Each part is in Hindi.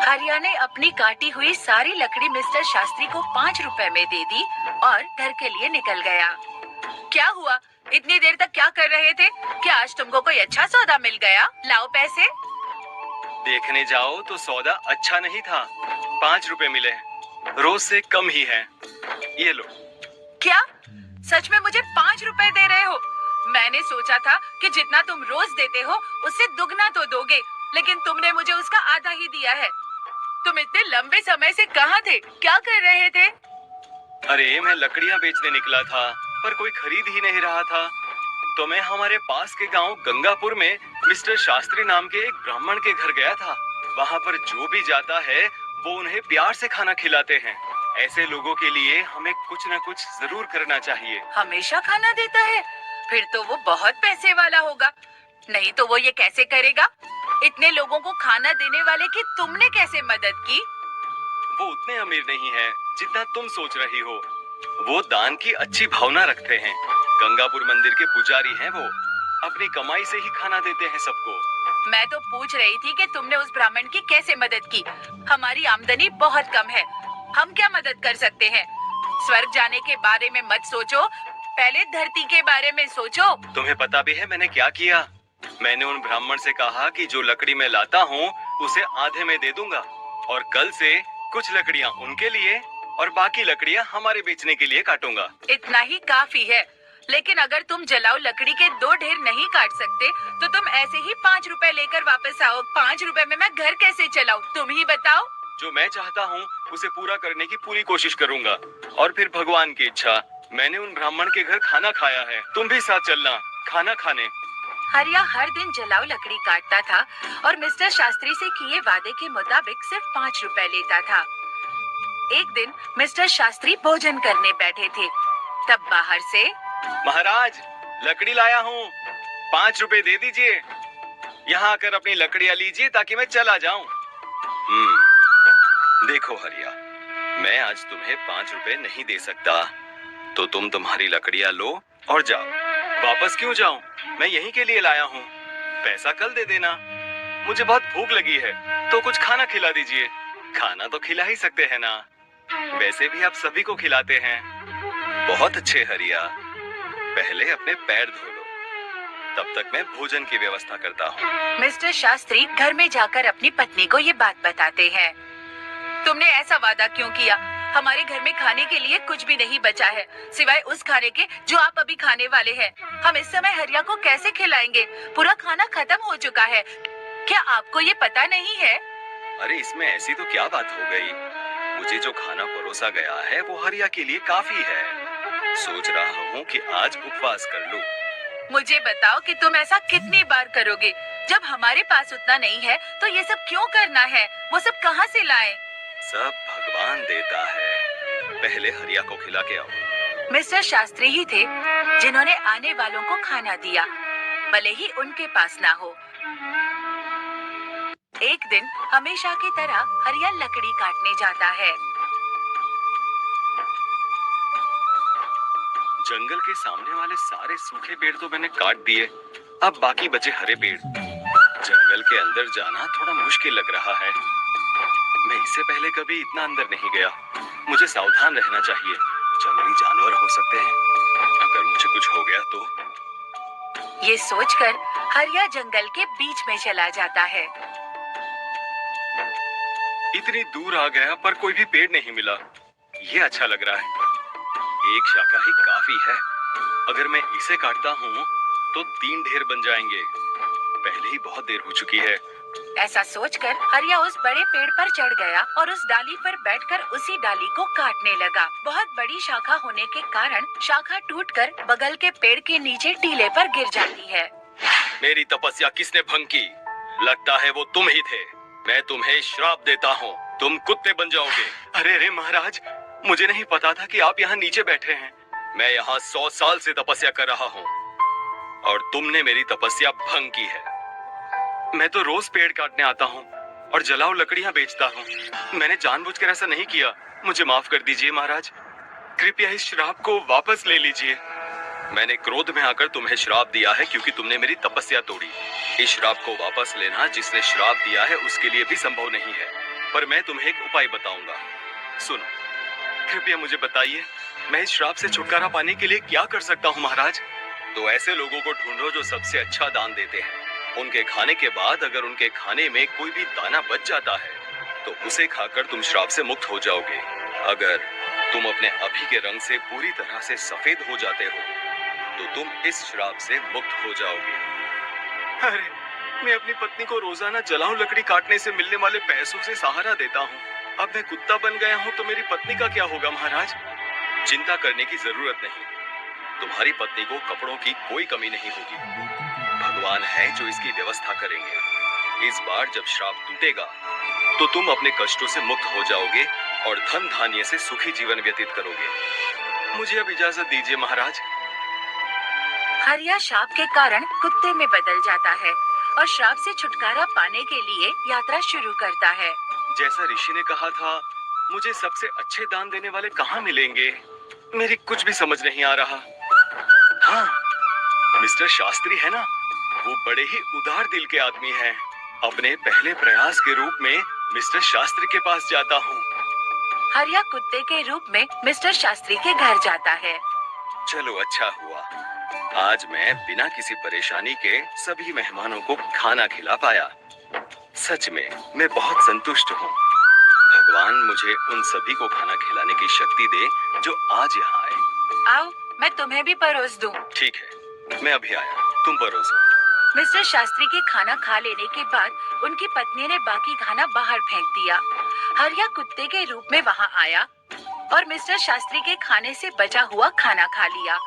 हरिया ने अपनी काटी हुई सारी लकड़ी मिस्टर शास्त्री को 5 रुपए में दे दी और घर के लिए निकल गया। क्या हुआ? इतनी देर तक क्या कर रहे थे? क्या आज तुमको कोई अच्छा सौदा मिल गया? लाओ पैसे। देखने जाओ तो सौदा अच्छा नहीं था। 5 रुपए मिले, रोज से कम ही है। ये लो। क्या सच में मुझे 5 रुपए दे रहे हो? मैंने सोचा था कि जितना तुम रोज देते हो उससे दुगना तो दोगे, लेकिन तुमने मुझे उसका आधा ही दिया है। तुम इतने लंबे समय से कहाँ थे? क्या कर रहे थे? अरे मैं लकड़ियां बेचने निकला था, पर कोई खरीद ही नहीं रहा था। तो मैं हमारे पास के गांव गंगापुर में मिस्टर शास्त्री नाम के एक ब्राह्मण के घर गया था। वहां पर जो भी जाता है वो उन्हें प्यार से खाना खिलाते हैं। ऐसे लोगों के लिए हमें कुछ न कुछ जरूर करना चाहिए। हमेशा खाना देता है? फिर तो वो बहुत पैसे वाला होगा। नहीं तो वो ये कैसे करेगा? इतने लोगों को खाना देने वाले की तुमने कैसे मदद की? वो उतने अमीर नहीं है जितना तुम सोच रही हो। वो दान की अच्छी भावना रखते हैं। गंगापुर मंदिर के पुजारी हैं वो। अपनी कमाई से ही खाना देते हैं सबको। मैं तो पूछ रही थी कि तुमने उस ब्राह्मण की कैसे मदद की। हमारी आमदनी बहुत कम है, हम क्या मदद कर सकते हैं? स्वर्ग जाने के बारे में मत सोचो, पहले धरती के बारे में सोचो। तुम्हें पता भी है मैंने क्या किया? मैंने उन ब्राह्मण से कहा कि जो लकड़ी मैं लाता हूँ उसे आधे में दे दूंगा, और कल से कुछ लकड़ियाँ उनके लिए और बाकी लकड़ियाँ हमारे बेचने के लिए काटूंगा। इतना ही काफी है। लेकिन अगर तुम जलाओ लकड़ी के 2 ढेर नहीं काट सकते तो तुम ऐसे ही 5 रुपए लेकर वापस आओ। 5 रुपए में मैं घर कैसे चलाऊं? तुम ही बताओ। जो मैं चाहता हूँ उसे पूरा करने की पूरी कोशिश करूंगा, और फिर भगवान की इच्छा। मैंने उन ब्राह्मण के घर खाना खाया है, तुम भी साथ चलना खाना खाने। हरिया हर दिन जलाऊ लकड़ी काटता था और मिस्टर शास्त्री से किए वादे के मुताबिक सिर्फ 5 रुपए लेता था। एक दिन मिस्टर शास्त्री भोजन करने बैठे थे, तब बाहर से महाराज, लकड़ी लाया हूँ, 5 रुपए दे दीजिए। यहाँ आकर अपनी लकड़ियाँ लीजिए ताकि मैं चला जाऊँ। देखो हरिया, मैं आज तुम्हें 5 रुपए नहीं दे सकता, तो तुम तुम्हारी लकड़ियाँ लो और जाओ। वापस क्यों जाऊं? मैं यहीं के लिए लाया हूँ। पैसा कल दे देना। मुझे बहुत भूख लगी है, तो कुछ खाना खिला दीजिए। खाना तो खिला ही सकते हैं ना, वैसे भी आप सभी को खिलाते हैं। बहुत अच्छे हरिया, पहले अपने पैर धो लो, तब तक मैं भोजन की व्यवस्था करता हूँ। मिस्टर शास्त्री घर में जाकर अपनी पत्नी को ये बात बताते हैं। तुमने ऐसा वादा क्यों किया? हमारे घर में खाने के लिए कुछ भी नहीं बचा है, सिवाय उस खाने के जो आप अभी खाने वाले हैं। हम इस समय हरिया को कैसे खिलाएंगे? पूरा खाना खत्म हो चुका है। क्या आपको ये पता नहीं है? अरे इसमें ऐसी तो क्या बात हो गई? मुझे जो खाना परोसा गया है वो हरिया के लिए काफी है। सोच रहा हूँ कि आज उपवास कर लूं। मुझे बताओ कि तुम ऐसा कितनी बार करोगे? जब हमारे पास उतना नहीं है तो ये सब क्यों करना है? वो सब कहाँ से लाएं? सब भगवान देता है, पहले हरिया को खिला के आओ। मिस्टर शास्त्री ही थे जिन्होंने आने वालों को खाना दिया, भले ही उनके पास ना हो। एक दिन हमेशा की तरह हरिया लकड़ी काटने जाता है। जंगल के सामने वाले सारे सूखे पेड़ तो मैंने काट दिए, अब बाकी बचे हरे पेड़। जंगल के अंदर जाना थोड़ा मुश्किल लग रहा है। मैं इससे पहले कभी इतना अंदर नहीं गया। मुझे सावधान रहना चाहिए, जंगली जानवर हो सकते हैं। अगर मुझे कुछ हो गया तो। ये सोचकर हरिया जंगल के बीच में चला जाता है। इतनी दूर आ गया पर कोई भी पेड़ नहीं मिला। ये अच्छा लग रहा है, एक शाखा ही काफी है। अगर मैं इसे काटता हूँ तो 3 ढेर बन जाएंगे। पहले ही बहुत देर हो चुकी है। ऐसा सोचकर हरिया उस बड़े पेड़ पर चढ़ गया और उस डाली पर बैठकर उसी डाली को काटने लगा। बहुत बड़ी शाखा होने के कारण शाखा टूटकर बगल के पेड़ के नीचे टीले पर गिर जाती है। मेरी तपस्या किसने भंग की? लगता है वो तुम ही थे। मैं तुम्हें श्राप देता हूँ, तुम कुत्ते बन जाओगे। अरे रे महाराज, मुझे नहीं पता था कि आप यहाँ नीचे बैठे हैं। मैं यहाँ 100 साल से तपस्या कर रहा हूँ और तुमने मेरी तपस्या भंग की है। मैं तो रोज पेड़ काटने आता हूँ और जलाऊ लकड़ियाँ बेचता हूँ। मैंने जानबूझकर ऐसा नहीं किया। मुझे माफ कर दीजिए महाराज, कृपया इस श्राप को वापस ले लीजिए। मैंने क्रोध में आकर तुम्हें श्राप दिया है क्योंकि तुमने मेरी तपस्या तोड़ी। इस श्राप को वापस लेना जिसने श्राप दिया है उसके लिए भी संभव नहीं है। पर मैं तुम्हें एक उपाय बताऊंगा। सुनो, कृपया मुझे बताइए, मैं इस श्राप से छुटकारा पाने के लिए क्या कर सकता हूँ महाराज? तो ऐसे लोगों को ढूंढो जो सबसे अच्छा दान देते हैं। उनके खाने के बाद अगर उनके खाने में कोई भी दाना बच जाता है तो उसे खाकर तुम श्राप से मुक्त हो जाओगे। अगर तुम अपने अभी के रंग से पूरी तरह से सफेद हो जाते हो तो तुम इस श्राप से मुक्त हो जाओगे। अरे, मैं अपनी पत्नी को रोजाना जलाऊं लकड़ी काटने से मिलने वाले पैसों से सहारा देता हूँ। अब मैं कुत्ता बन गया हूँ तो मेरी पत्नी का क्या होगा महाराज? चिंता करने की जरूरत नहीं, तुम्हारी पत्नी को कपड़ों की कोई कमी नहीं होगी। भगवान है जो इसकी व्यवस्था करेंगे। इस बार जब श्राप टूटेगा तो तुम अपने कष्टों से मुक्त हो जाओगे और धन धान्य से सुखी जीवन व्यतीत करोगे। मुझे अब इजाजत दीजिए महाराज। हरिया श्राप के कारण कुत्ते में बदल जाता है और श्राप से छुटकारा पाने के लिए यात्रा शुरू करता है। जैसा ऋषि ने कहा था, मुझे सबसे अच्छे दान देने वाले कहाँ मिलेंगे? मेरी कुछ भी समझ नहीं आ रहा। हाँ, मिस्टर शास्त्री है ना, वो बड़े ही उदार दिल के आदमी हैं। अपने पहले प्रयास के रूप में मिस्टर शास्त्री के पास जाता हूँ। हरिया कुत्ते के रूप में मिस्टर शास्त्री के घर जाता है। चलो अच्छा हुआ, आज मैं बिना किसी परेशानी के सभी मेहमानों को खाना खिला पाया। सच में मैं बहुत संतुष्ट हूँ। भगवान मुझे उन सभी को खाना खिलाने की शक्ति दे जो आज यहाँ आए। आओ, मैं तुम्हें भी परोस दूं। ठीक है, मैं अभी आया, तुम परोसो। मिस्टर शास्त्री के खाना खा लेने के बाद उनकी पत्नी ने बाकी खाना बाहर फेंक दिया। हरिया कुत्ते के रूप में वहाँ आया और मिस्टर शास्त्री के खाने से बचा हुआ खाना खा लिया।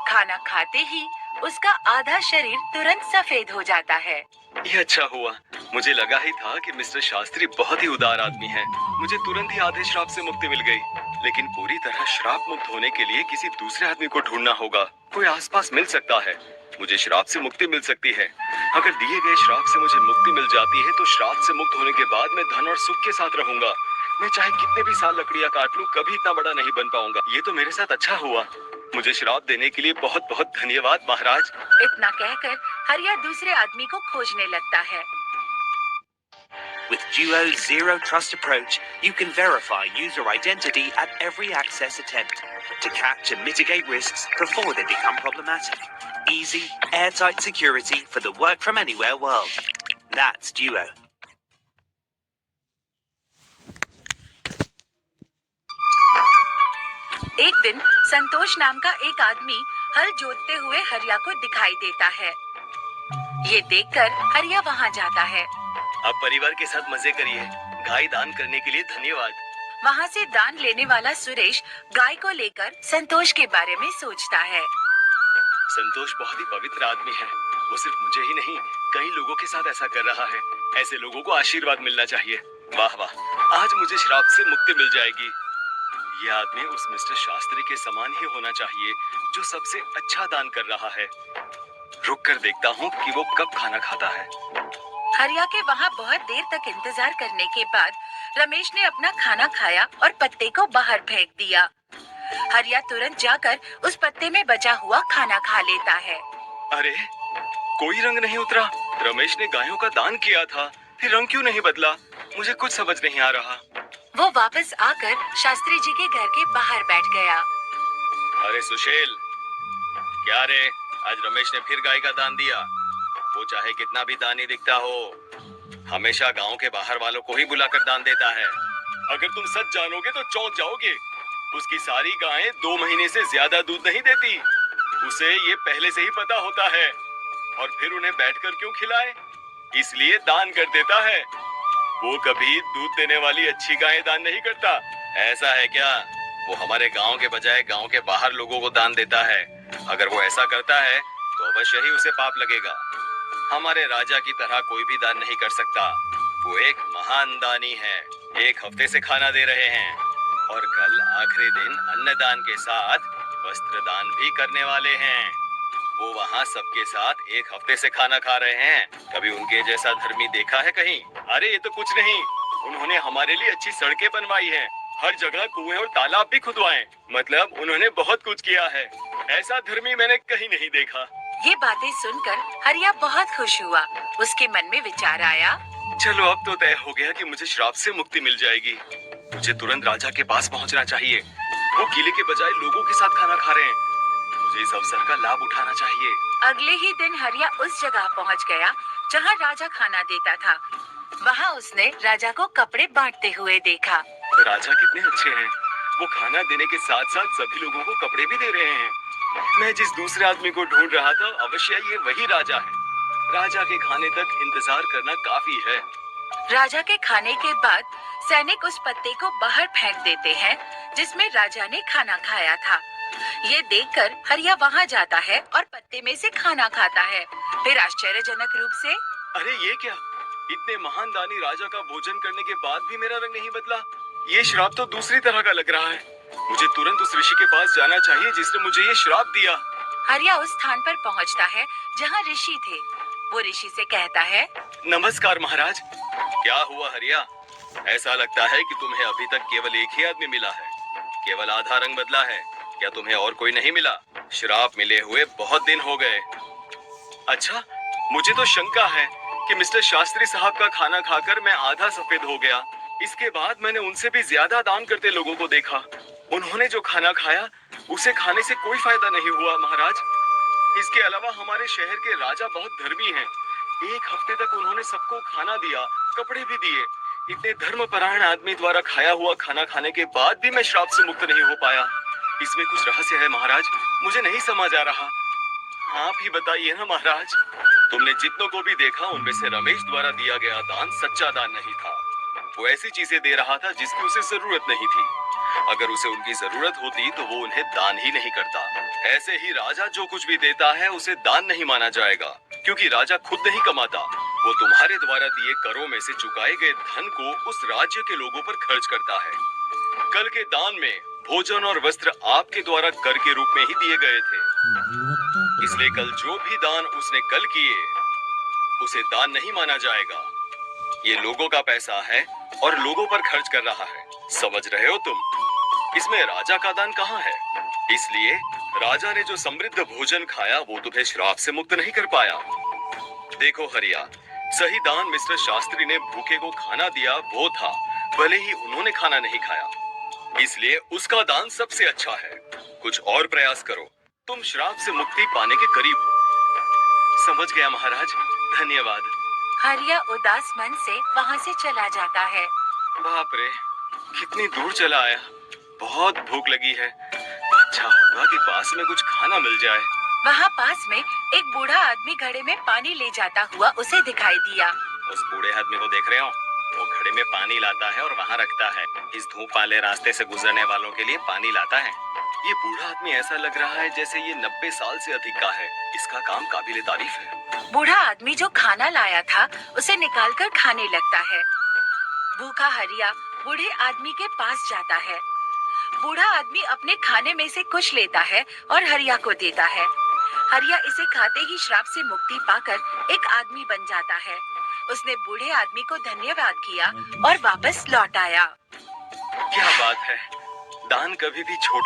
खाना खाते ही उसका आधा शरीर तुरंत सफेद हो जाता है। ये अच्छा हुआ, मुझे लगा ही था कि मिस्टर शास्त्री बहुत ही उदार आदमी हैं। मुझे तुरंत ही आधे श्राप से मुक्ति मिल गई, लेकिन पूरी तरह श्राप मुक्त होने के लिए किसी दूसरे आदमी को ढूंढना होगा। कोई आसपास मिल सकता है, मुझे श्राप से मुक्ति मिल सकती है। अगर दिए गए श्राप से मुझे मुक्ति मिल जाती है तो श्राप से मुक्त होने के बाद मैं धन और सुख के साथ रहूंगा। मैं चाहे कितने भी साल लकड़ियां काट लूं, कभी इतना बड़ा नहीं बन पाऊंगा। ये तो मेरे साथ अच्छा हुआ। मुझे श्राप देने के लिए बहुत बहुत धन्यवाद महाराज। इतना कहकर हरिया दूसरे आदमी को खोजने लगता है। With Duo's zero trust approach, you can verify user identity at every access attempt to catch and mitigate risks before they become problematic. Easy, airtight security for the work from anywhere world. That's Duo. एक दिन संतोष नाम का एक आदमी हल जोतते हुए हरिया को दिखाई देता है। ये देखकर हरिया वहाँ जाता है। आप परिवार के साथ मजे करिए। गाय दान करने के लिए धन्यवाद। वहाँ से दान लेने वाला सुरेश गाय को लेकर संतोष के बारे में सोचता है। संतोष बहुत ही पवित्र आदमी है। वो सिर्फ मुझे ही नहीं, कई लोगों के साथ ऐसा कर रहा है। ऐसे लोगों को आशीर्वाद मिलना चाहिए। वाह वाह, आज मुझे श्राप से मुक्ति मिल जाएगी। ये आदमी उस मिस्टर शास्त्री के समान ही होना चाहिए जो सबसे अच्छा दान कर रहा है। रुक कर देखता हूँ कि वो कब खाना खाता है। हरिया के वहाँ बहुत देर तक इंतजार करने के बाद रमेश ने अपना खाना खाया और पत्ते को बाहर फेंक दिया। हरिया तुरंत जाकर उस पत्ते में बचा हुआ खाना खा लेता है। अरे, कोई रंग नहीं उतरा। रमेश ने गायों का दान किया था, फिर रंग क्यों नहीं बदला? मुझे कुछ समझ नहीं आ रहा। वो वापस आकर शास्त्री जी के घर के बाहर बैठ गया। अरे सुशील, क्या रे, आज रमेश ने फिर गाय का दान दिया। वो चाहे कितना भी दानी दिखता हो, हमेशा गांव के बाहर वालों को ही बुलाकर दान देता है। अगर तुम सच जानोगे तो चौंक जाओगे। उसकी सारी गायें 2 महीने से ज्यादा दूध नहीं देती। उसे ये पहले से ही पता होता है, और फिर उन्हें बैठकर क्यों खिलाए? इसलिए दान कर देता है। वो कभी दूध देने वाली अच्छी गायें दान नहीं करता। ऐसा है क्या? वो हमारे गांव के बजाय गांव के बाहर लोगों को दान देता है। अगर वो ऐसा करता है तो अवश्य ही उसे पाप लगेगा। हमारे राजा की तरह कोई भी दान नहीं कर सकता। वो एक महान दानी है। 1 हफ्ते से खाना दे रहे हैं और कल आखिरी दिन अन्नदान के साथ वस्त्र दान भी करने वाले हैं। वो वहाँ सबके साथ 1 हफ्ते से खाना खा रहे हैं। कभी उनके जैसा धर्मी देखा है कहीं? अरे ये तो कुछ नहीं, उन्होंने हमारे लिए अच्छी सड़कें बनवाई हैं, हर जगह कुएं और तालाब भी खुदवाए। मतलब उन्होंने बहुत कुछ किया है। ऐसा धर्मी मैंने कहीं नहीं देखा। ये बातें सुनकर हरिया बहुत खुश हुआ। उसके मन में विचार आया, चलो अब तो तय हो गया कि मुझे श्राप से मुक्ति मिल जाएगी। मुझे तुरंत राजा के पास पहुंचना चाहिए। वो किले के बजाय लोगों के साथ खाना खा रहे हैं। मुझे इस अवसर का लाभ उठाना चाहिए। अगले ही दिन हरिया उस जगह पहुंच गया जहां राजा खाना देता था। वहां उसने राजा को कपड़े बांटते हुए देखा। राजा कितने अच्छे हैं। वो खाना देने के साथ साथ सभी लोगों को कपड़े भी दे रहे हैं। मैं जिस दूसरे आदमी को ढूंढ रहा था अवश्य ये वही राजा है। राजा के खाने तक इंतजार करना काफी है। राजा के खाने के बाद सैनिक उस पत्ते को बाहर फेंक देते हैं जिसमें राजा ने खाना खाया था। ये देखकर हरिया वहां जाता है और पत्ते में से खाना खाता है। फिर आश्चर्यजनक रूप से अरे ये क्या, इतने महान दानी राजा का भोजन करने के बाद भी मेरा रंग नहीं बदला। ये श्राप तो दूसरी तरह का लग रहा है। मुझे तुरंत उस ऋषि के पास जाना चाहिए जिसने मुझे ये श्राप दिया। हरिया उस स्थान पर पहुंचता है जहां ऋषि थे। वो ऋषि से कहता है, नमस्कार महाराज। क्या हुआ हरिया? ऐसा लगता है कि तुम्हें अभी तक केवल एक ही आदमी मिला है। केवल आधा रंग बदला है। क्या तुम्हें और कोई नहीं मिला? श्राप मिले हुए बहुत दिन हो गए। अच्छा, मुझे तो शंका है कि मिस्टर शास्त्री साहब का खाना खाकर मैं आधा सफेद हो गया। इसके बाद मैंने उनसे भी ज्यादा दान करते लोगों को देखा। उन्होंने जो खाना खाया उसे खाने से कोई फायदा नहीं हुआ महाराज। इसके अलावा हमारे शहर के राजा बहुत धर्मी हैं। एक हफ्ते तक उन्होंने सबको खाना दिया, कपड़े भी दिए। इतने धर्मपरायण आदमी द्वारा खाया हुआ खाना खाने के बाद भी मैं श्राप से मुक्त नहीं हो पाया। इसमें कुछ रहस्य है महाराज, मुझे नहीं समझ आ रहा। आप ही बताइए ना महाराज। तुमने जितनों को भी देखा उनमें से रमेश द्वारा दिया गया दान सच्चा दान नहीं था। वो ऐसी चीजें दे रहा था जिसकी उसे जरूरत नहीं थी। अगर उसे उनकी जरूरत होती तो वो उन्हें दान ही नहीं करता। ऐसे ही राजा जो कुछ भी देता है उसे दान नहीं माना जाएगा, क्योंकि राजा खुद नहीं कमाता। वो तुम्हारे द्वारा दिए करों में से चुकाए गए धन को उस राज्य के लोगों पर खर्च करता है। कल के दान में भोजन और वस्त्र आपके द्वारा कर के रूप में ही दिए गए थे। इसलिए कल जो भी दान उसने कल किए उसे दान नहीं माना जाएगा। ये लोगों का पैसा है और लोगों पर खर्च कर रहा है। समझ रहे हो तुम? इसमें राजा का दान कहाँ है? इसलिए राजा ने जो समृद्ध भोजन खाया वो तुम्हें श्राप से मुक्त नहीं कर पाया। देखो हरिया, सही दान मिस्टर शास्त्री ने भूखे को खाना दिया वो था, भले ही उन्होंने खाना नहीं खाया। इसलिए उसका दान सबसे अच्छा है। कुछ और प्रयास करो, तुम श्राप से मुक्ति पाने के करीब हो। समझ गया महाराज, धन्यवाद। हरिया उदास मन से वहां से चला जाता है। बाप रे, कितनी दूर चला आया। बहुत भूख लगी है। अच्छा होगा कि पास में कुछ खाना मिल जाए। वहाँ पास में एक बूढ़ा आदमी घड़े में पानी ले जाता हुआ उसे दिखाई दिया। उस बूढ़े आदमी को देख रहे हो? वो घड़े में पानी लाता है और वहाँ रखता है। इस धूप वाले रास्ते से गुजरने वालों के लिए पानी लाता है। ये बूढ़ा आदमी ऐसा लग रहा है जैसे ये 90 साल से अधिक का है। इसका काम काबिले तारीफ है। बूढ़ा आदमी जो खाना लाया था उसे निकालकर खाने लगता है। भूखा हरिया बूढ़े आदमी के पास जाता है। बूढ़ा आदमी अपने खाने में से कुछ लेता है और हरिया को देता है। हरिया इसे खाते ही श्राप से मुक्ति पाकर एक आदमी बन जाता है। उसने बूढ़े आदमी को धन्यवाद किया और वापस लौट आया। क्या बात है, दान कभी भी छोटा